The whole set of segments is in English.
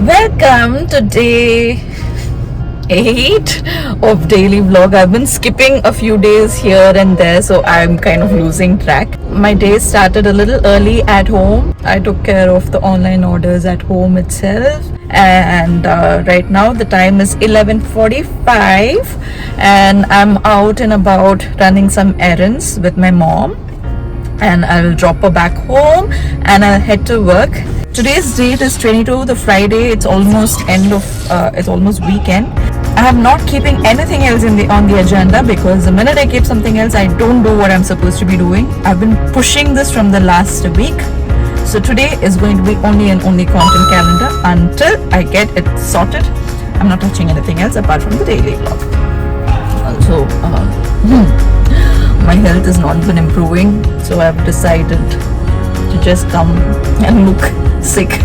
Welcome to day 8 of daily vlog. I've been skipping a few days here and there, so I'm kind of losing track. My day started a little early at home. I took care of the online orders at home itself, and right now the time is 11:45 and I'm out and about running some errands with my mom, and I'll drop her back home and I'll head to work. Today's date is 22, the Friday. It's almost it's almost weekend. I am not keeping anything else on the agenda, because the minute I keep something else, I don't do what I'm supposed to be doing. I've been pushing this from the last week. So today is going to be only and only content calendar until I get it sorted. I'm not touching anything else apart from the daily vlog. Also, my health has not been improving, so I've decided to just come and look sick.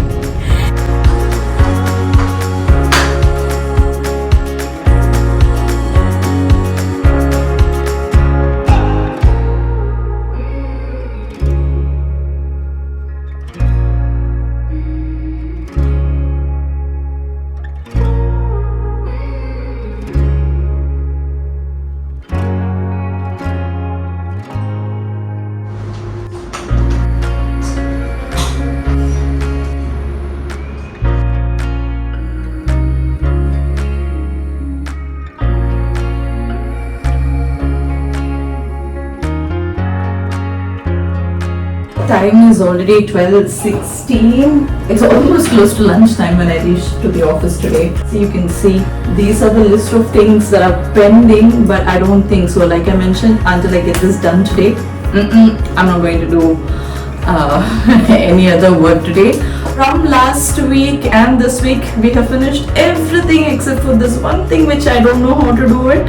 Time is already 12:16. It's almost close to lunchtime when I reached to the office today. So you can see these are the list of things that are pending, but I don't think so. Like I mentioned, until I get this done today, I'm not going to do any other work today. From last week and this week, we have finished everything except for this one thing which I don't know how to do it.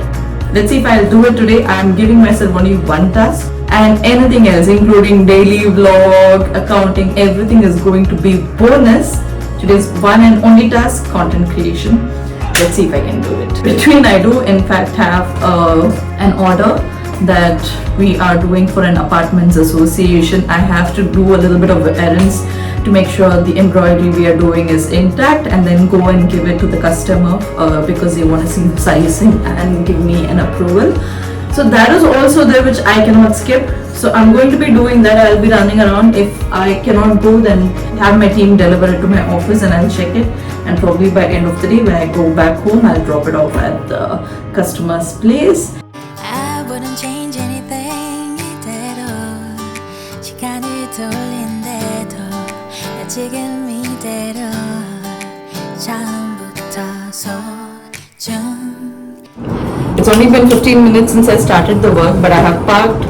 Let's see if I'll do it today. I'm giving myself only one task, and anything else, including daily vlog, accounting, everything is going to be bonus. Today's one and only task, content creation. Let's see if I can do it. Between I do in fact have an order that we are doing for an apartments association. I have to do a little bit of errands to make sure the embroidery we are doing is intact, and then go and give it to the customer because they want to see the sizing and give me an approval. So that is also there, which I cannot skip. So I'm going to be doing that. I'll be running around. If I cannot go, then have my team deliver it to my office and I'll check it. And probably by end of the day, when I go back home, I'll drop it off at the customer's place. I wouldn't change anything 이대로 시간을 돌린대도 나 지금 이대로 처음부터 소중. It's only been 15 minutes since I started the work, but I have parked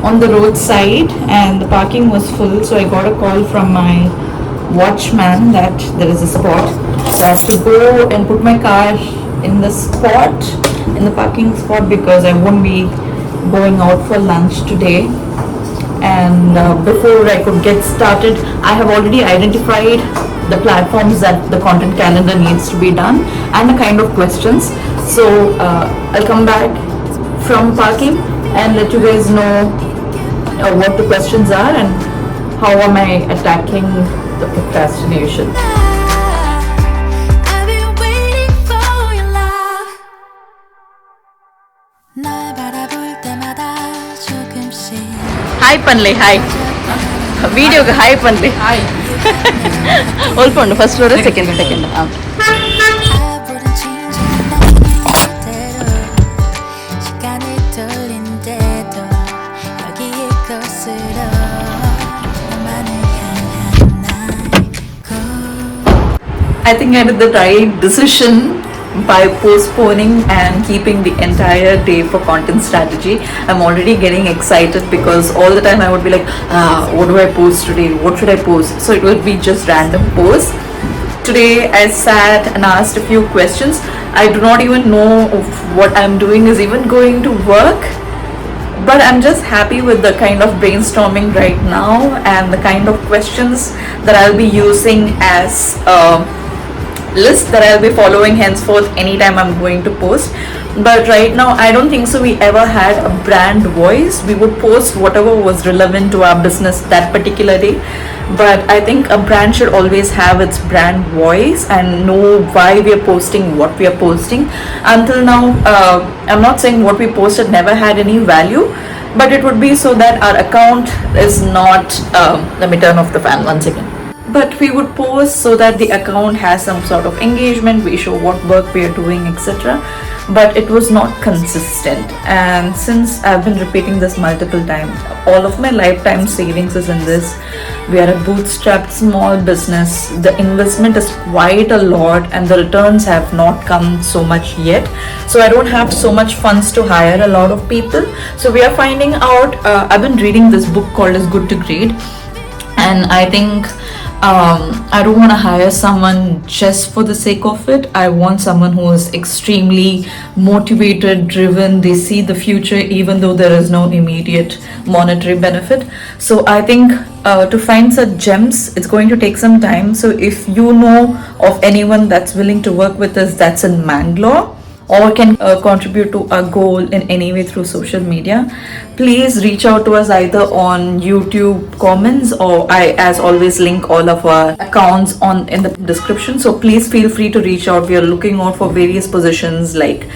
on the roadside and the parking was full, so I got a call from my watchman that there is a spot. So I have to go and put my car in the spot, in the parking spot, because I won't be going out for lunch today. And before I could get started, I have already identified the platforms that the content calendar needs to be done and the kind of questions. So I'll come back from parking and let you guys know what the questions are and how am I attacking the procrastination. I've been waiting for your love. 날 바라볼 때마다 조금씩. Hi Panle, hi. Video ga hi Panle. Hi. Olpondo first floor second. I wouldn't change anything 이대로 시간을 돌린대도 여기에 것으로 너만을 향한 날. I think I did the right decision by postponing and keeping the entire day for content strategy. I'm already getting excited because all the time I would be like, what do I post today? What should I post? So it would be just random posts. Today I sat and asked a few questions. I do not even know if what I'm doing is even going to work, but I'm just happy with the kind of brainstorming right now and the kind of questions that I'll be using as list that I'll be following henceforth anytime I'm going to post. But right now, I don't think so we ever had a brand voice. We would post whatever was relevant to our business that particular day. But I think a brand should always have its brand voice and know why we are posting what we are posting. Until now, I'm not saying what we posted never had any value, but it would be so that our account is not, let me turn off the fan once again. But we would post so that the account has some sort of engagement, we show what work we are doing, etc. But it was not consistent. And since I've been repeating this multiple times, all of my lifetime savings is in this. We are a bootstrapped small business. The investment is quite a lot and the returns have not come so much yet. So I don't have so much funds to hire a lot of people. So we are finding out, I've been reading this book called as Good to Great. And I think I don't want to hire someone just for the sake of it. I want someone who is extremely motivated, driven. They see the future even though there is no immediate monetary benefit. So I think to find such gems, it's going to take some time. So if you know of anyone that's willing to work with us that's in Mangalore, or can contribute to our goal in any way through social media, please reach out to us either on YouTube comments, or I as always link all of our accounts on in the description. So please feel free to reach out. We are looking out for various positions like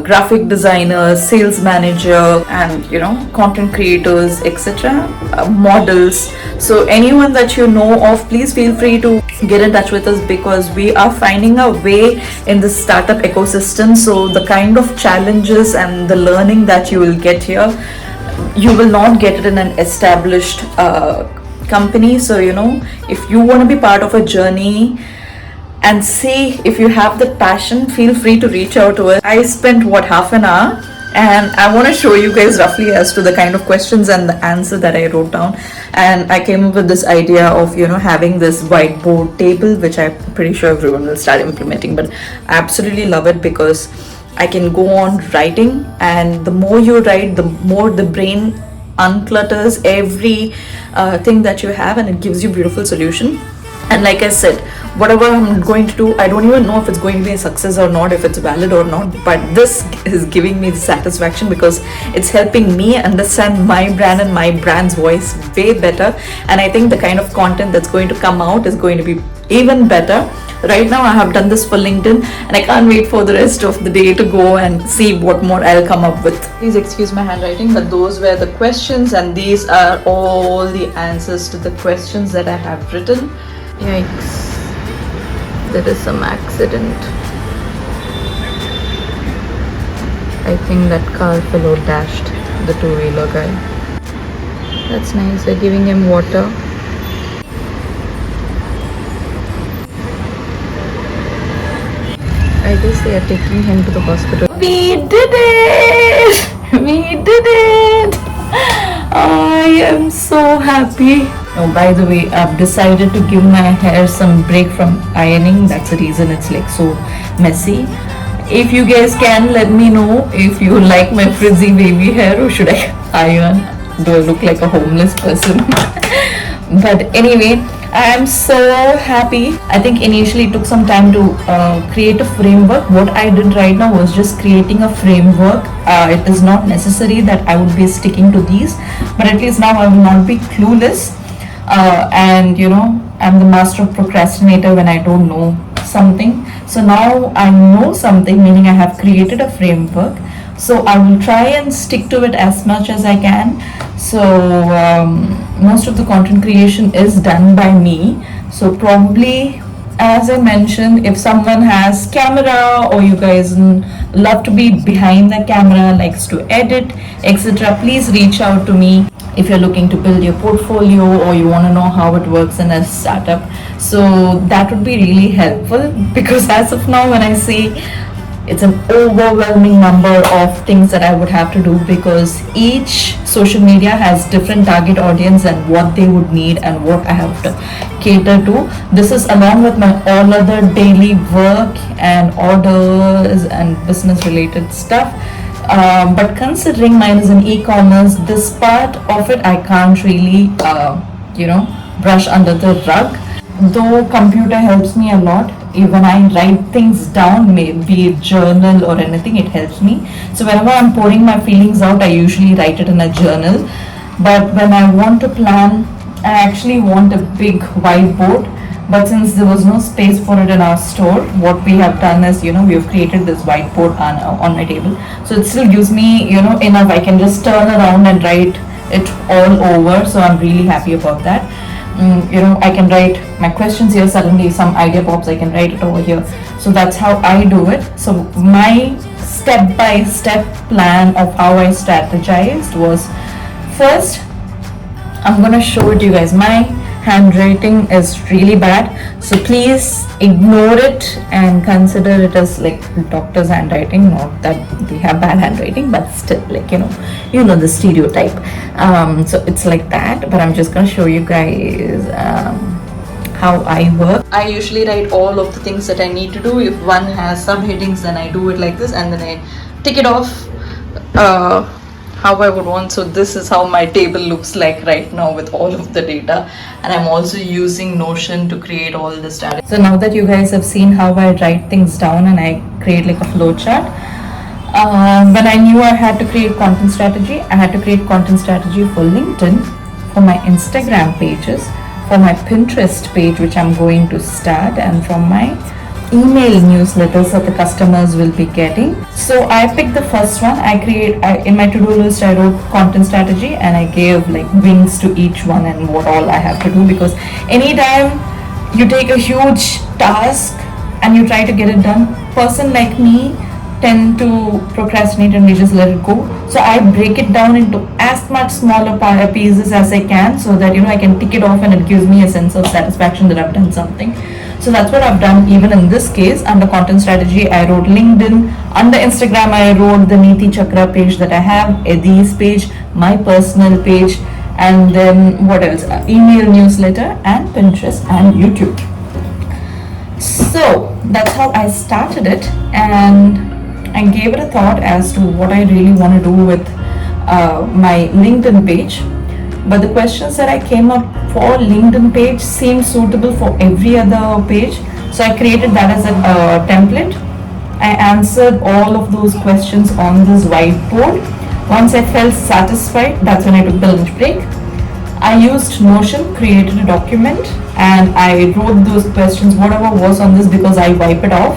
graphic designers, sales manager, and content creators, etc., models. So anyone that you know of, please feel free to get in touch with us, because we are finding a way in the startup ecosystem. So the kind of challenges and the learning that you will get here, you will not get it in an established company. So if you want to be part of a journey and see if you have the passion, feel free to reach out to us. I spent half an hour, and I want to show you guys roughly as to the kind of questions and the answer that I wrote down. And I came up with this idea of having this whiteboard table, which I'm pretty sure everyone will start implementing. But I absolutely love it because I can go on writing, and the more you write, the more the brain unclutters every thing that you have, and it gives you beautiful solution. And like I said, whatever I'm going to do, I don't even know if it's going to be a success or not, if it's valid or not, but this is giving me the satisfaction because it's helping me understand my brand and my brand's voice way better. And I think the kind of content that's going to come out is going to be even better. Right now I have done this for LinkedIn, and I can't wait for the rest of the day to go and see what more I'll come up with. Please excuse my handwriting, but those were the questions, and these are all the answers to the questions that I have written. Yikes, there is some accident. I think that car fellow dashed the two-wheeler guy. That's nice, they're giving him water. I guess they are taking him to the hospital. We did it! We did it! I am so happy. Oh, by the way, I've decided to give my hair some break from ironing. That's the reason it's like so messy. If you guys can, let me know if you like my frizzy baby hair, or should I iron? Do I look like a homeless person? But anyway, I am so happy. I think initially it took some time to create a framework. What I did right now was just creating a framework. It is not necessary that I would be sticking to these, but at least now I will not be clueless. And I'm the master of procrastinator when I don't know something. So now I know something, meaning I have created a framework. So I will try and stick to it as much as I can. So most of the content creation is done by me. So probably, as I mentioned, if someone has camera, or you guys love to be behind the camera, likes to edit, etc., please reach out to me. If you're looking to build your portfolio, or you want to know how it works in a startup, so that would be really helpful, because as of now, when I see, it's an overwhelming number of things that I would have to do, because each social media has different target audience and what they would need and what I have to cater to. This is along with my all other daily work and orders and business related stuff. But considering mine is an e-commerce, this part of it I can't really brush under the rug. Though computer helps me a lot, when I write things down, maybe it journal or anything, it helps me. So whenever I'm pouring my feelings out, I usually write it in a journal. But when I want to plan, I actually want a big whiteboard. But since there was no space for it in our store, what we have done is, we have created this whiteboard on my table. So it still gives me, enough. I can just turn around and write it all over. So I'm really happy about that. I can write my questions here. Suddenly some idea pops, I can write it over here. So that's how I do it. So my step-by-step plan of how I strategized was, first, I'm gonna show it to you guys. My handwriting is really bad, so please ignore it and consider it as like doctor's handwriting. Not that they have bad handwriting, but still, like, the stereotype. So it's like that, but I'm just gonna show you guys how I work. I usually write all of the things that I need to do. If one has subheadings, then I do it like this, and then I tick it off how I would want. So this is how my table looks like right now with all of the data, and I'm also using Notion to create all this data. So now that you guys have seen how I write things down and I create like a flow chart, when I knew I had to create content strategy, I had to create content strategy for LinkedIn, for my Instagram pages, for my Pinterest page, which I'm going to start, and from my email newsletters that the customers will be getting. So I picked the first one. In my to-do list, I wrote content strategy, and I gave like wings to each one and what all I have to do, because anytime you take a huge task and you try to get it done, person like me tend to procrastinate and we just let it go. So I break it down into as much smaller pieces as I can, so that I can tick it off and it gives me a sense of satisfaction that I've done something. So that's what I've done even in this case. Under content strategy, I wrote LinkedIn. Under Instagram, I wrote the Niti Chakra page that I have, Eddie's page, my personal page, and then what else? Email newsletter, and Pinterest and YouTube. So that's how I started it, and I gave it a thought as to what I really want to do with my LinkedIn page. But the questions that I came up for LinkedIn page seemed suitable for every other page. So I created that as a template. I answered all of those questions on this whiteboard. Once I felt satisfied, that's when I took the lunch break. I used Notion, created a document, and I wrote those questions, whatever was on this, because I wipe it off.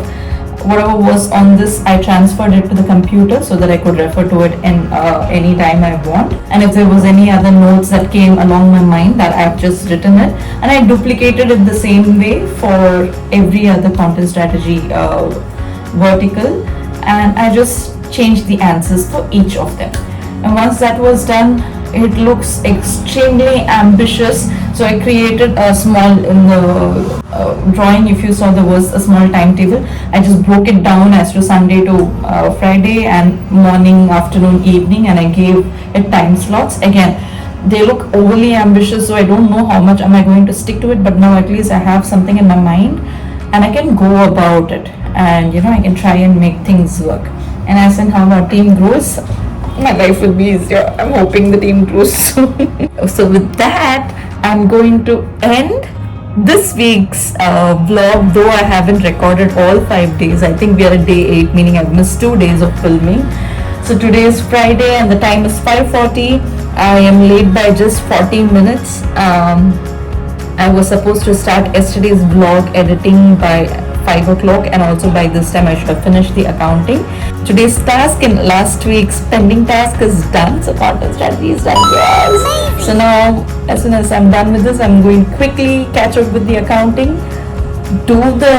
Whatever was on this, I transferred it to the computer so that I could refer to it in any time I want. And if there was any other notes that came along my mind, that I've just written it, and I duplicated it the same way for every other content strategy vertical, and I just changed the answers for each of them. And once that was done, it looks extremely ambitious. So I created a small, in the drawing, if you saw, there was a small timetable. I just broke it down as to Sunday to Friday, and morning, afternoon, evening, and I gave it time slots. Again, they look overly ambitious, so I don't know how much am I going to stick to it, but now at least I have something in my mind and I can go about it, and I can try and make things work. And as in how our team grows, my life will be easier. I'm hoping the team grows soon. So with that, I'm going to end this week's vlog, though I haven't recorded all 5 days. I think we are at day 8, meaning I've missed 2 days of filming. So today is Friday and the time is 5:40. I am late by just 40 minutes. I was supposed to start yesterday's vlog editing by 5 o'clock, and also by this time I should have finished the accounting. Today's task and last week's pending task is done, so content strategy is done. Yes. So now, as soon as I'm done with this, I'm going to quickly catch up with the accounting, do the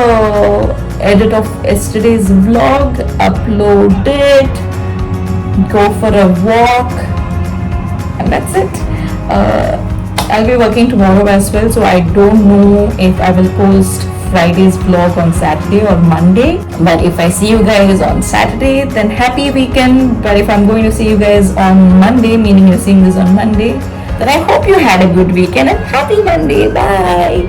edit of yesterday's vlog, upload it, go for a walk, and that's it. I'll be working tomorrow as well, so I don't know if I will post Friday's vlog on Saturday or Monday. But if I see you guys on Saturday, then happy weekend. But if I'm going to see you guys on Monday, meaning you're seeing this on Monday, then I hope you had a good weekend and happy Monday. Bye.